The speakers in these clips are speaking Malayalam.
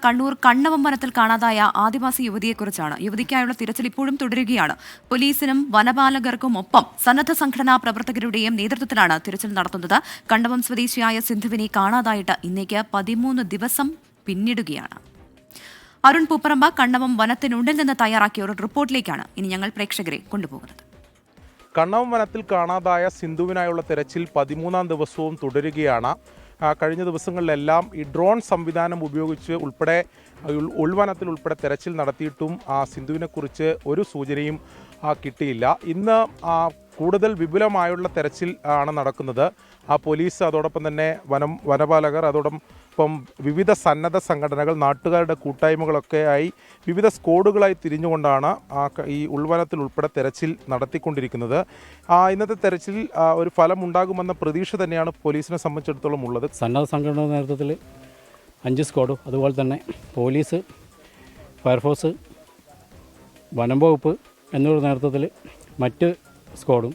കണ്ണൂർ കണ്ണവം വനത്തിൽ കാണാതായ ആദിവാസി യുവതിയെക്കുറിച്ചാണ്. യുവതിക്കായുള്ള തിരച്ചിൽ ഇപ്പോഴും തുടരുകയാണ്. പോലീസിനും വനപാലകർക്കും ഒപ്പം സന്നദ്ധ സംഘടനാ പ്രവർത്തകരുടെയും നേതൃത്വത്തിലാണ് തിരച്ചിൽ നടത്തുന്നത്. കണ്ണവം സ്വദേശിയായ സിന്ധുവിനെ കാണാതായിട്ട് ഇന്നേക്ക് 13 ദിവസം പിന്നിടുകയാണ്. അരുൺ പൂപ്പറമ്പ കണ്ണവം വനത്തിനുള്ളിൽ നിന്ന് തയ്യാറാക്കിയ ഒരു റിപ്പോർട്ടിലേക്കാണ് ഇനി ഞങ്ങൾ പ്രേക്ഷകരെ കൊണ്ടുപോകുന്നത്. കണ്ണവം വനത്തിൽ കാണാതായ സിന്ധുവിനായുള്ള തെരച്ചിൽ 13ാം ദിവസവും തുടരുകയാണ്. കഴിഞ്ഞ ദിവസങ്ങളിലെല്ലാം ഈ ഡ്രോൺ സംവിധാനം ഉപയോഗിച്ച് ഉൾപ്പെടെ ഉൾവനത്തിൽ ഉൾപ്പെടെ തെരച്ചിൽ നടത്തിയിട്ടും സിന്ധുവിനെക്കുറിച്ച് ഒരു സൂചനയും കിട്ടിയില്ല. ഇന്ന് കൂടുതൽ വിപുലമായുള്ള തെരച്ചിൽ ആണ് നടക്കുന്നത്. പോലീസ്, അതോടൊപ്പം തന്നെ വനപാലകർ, അതോടൊപ്പം വിവിധ സന്നദ്ധ സംഘടനകൾ, നാട്ടുകാരുടെ കൂട്ടായ്മകളൊക്കെയായി വിവിധ സ്ക്വാഡുകളായി തിരിഞ്ഞുകൊണ്ടാണ് ഈ ഉൾവനത്തിൽ ഉൾപ്പെടെ തെരച്ചിൽ നടത്തിക്കൊണ്ടിരിക്കുന്നത്. ഇന്നത്തെ തെരച്ചിൽ ഒരു ഫലം ഉണ്ടാകുമെന്ന പ്രതീക്ഷ തന്നെയാണ് പോലീസിനെ സംബന്ധിച്ചിടത്തോളം ഉള്ളത്. സന്നദ്ധ സംഘടനയുടെ നേതൃത്വത്തിൽ 5 സ്ക്വാഡും, അതുപോലെ തന്നെ പോലീസ്, ഫയർഫോഴ്സ്, വനം വകുപ്പ് എന്നിവരുടെ നേതൃത്വത്തിൽ മറ്റ് സ്ക്വാഡും,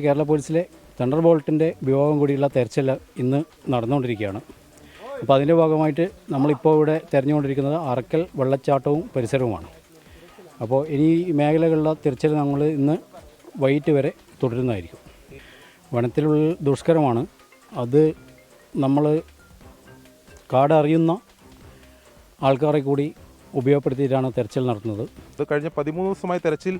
കേരള പോലീസിലെ തണ്ടർ ബോൾട്ടിൻ്റെ വിഭാഗം കൂടിയുള്ള തെരച്ചിൽ ഇന്ന് നടന്നുകൊണ്ടിരിക്കുകയാണ്. അപ്പോൾ അതിൻ്റെ ഭാഗമായിട്ട് നമ്മളിപ്പോൾ ഇവിടെ തിരഞ്ഞുകൊണ്ടിരിക്കുന്നത് അറക്കൽ വെള്ളച്ചാട്ടവും പരിസരവുമാണ്. അപ്പോൾ ഇനി ഈ മേഖലകളിലെ തിരച്ചിൽ നമ്മൾ ഇന്ന് വൈകിട്ട് വരെ തുടരുന്നതായിരിക്കും. വനത്തിലുള്ള ദുഷ്കരമാണ്. അത് നമ്മൾ കാട് അറിയുന്ന ആൾക്കാരെ കൂടി ഉപയോഗപ്പെടുത്തിയിട്ടാണ് തെരച്ചിൽ നടത്തുന്നത്. കഴിഞ്ഞ 13 ദിവസമായി തെരച്ചിൽ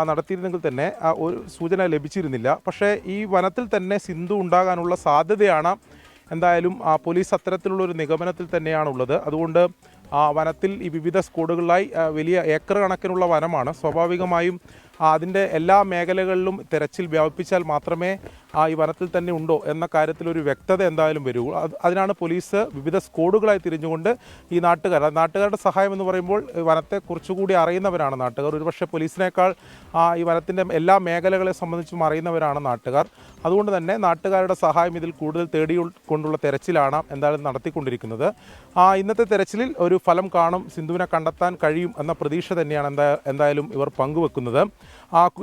നടത്തിയിരുന്നെങ്കിൽ തന്നെ ഒരു സൂചന ലഭിച്ചിരുന്നില്ല. പക്ഷേ ഈ വനത്തിൽ തന്നെ സിന്ധു ഉണ്ടാകാനുള്ള സാധ്യതയാണ് എന്തായാലും പോലീസ് അത്തരത്തിലുള്ള ഒരു നിഗമനത്തിൽ തന്നെയാണുള്ളത്. അതുകൊണ്ട് വനത്തിൽ ഈ വിവിധ സ്ക്വാഡുകളിലായി വലിയ ഏക്കർ കണക്കിനുള്ള വനമാണ്. സ്വാഭാവികമായും അതിൻ്റെ എല്ലാ മേഖലകളിലും തെരച്ചിൽ വ്യാപിപ്പിച്ചാൽ മാത്രമേ ഈ വനത്തിൽ തന്നെ ഉണ്ടോ എന്ന കാര്യത്തിലൊരു വ്യക്തത എന്തായാലും വരൂ. അതിനാണ് പോലീസ് വിവിധ സ്ക്വാഡുകളായി തിരിഞ്ഞുകൊണ്ട് ഈ നാട്ടുകാരുടെ സഹായം എന്ന് പറയുമ്പോൾ വനത്തെ കുറച്ചുകൂടി അറിയുന്നവരാണ് നാട്ടുകാർ. ഒരുപക്ഷെ പോലീസിനേക്കാൾ ഈ വനത്തിൻ്റെ എല്ലാ മേഖലകളെ സംബന്ധിച്ചും അറിയുന്നവരാണ് നാട്ടുകാർ. അതുകൊണ്ട് തന്നെ നാട്ടുകാരുടെ സഹായം ഇതിൽ കൂടുതൽ തേടിക്കൊണ്ടുള്ള തെരച്ചിലാണ് എന്തായാലും നടത്തിക്കൊണ്ടിരിക്കുന്നത്. ഇന്നത്തെ തെരച്ചിലിൽ ഒരു ഫലം കാണും, സിന്ധുവിനെ കണ്ടെത്താൻ കഴിയും എന്ന പ്രതീക്ഷ തന്നെയാണ് എന്തായാലും ഇവർ പങ്കുവെക്കുന്നത്.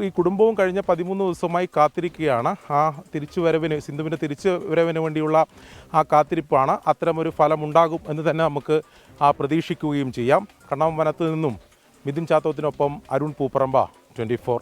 ഈ കുടുംബവും കഴിഞ്ഞ 13 ദിവസമായി കാത്തിരിക്കുകയാണ്. സിന്ധുവിൻ്റെ തിരിച്ചുവരവിന് വേണ്ടിയുള്ള കാത്തിരിപ്പാണ്. അത്തരമൊരു ഫലമുണ്ടാകും എന്ന് തന്നെ നമുക്ക് പ്രതീക്ഷിക്കുകയും ചെയ്യാം. കണ്ണവം വനത്തിൽ നിന്നും മിഥുൻ ചാത്തോത്തിനൊപ്പം അരുൺ പൂപ്പറമ്പ, 24.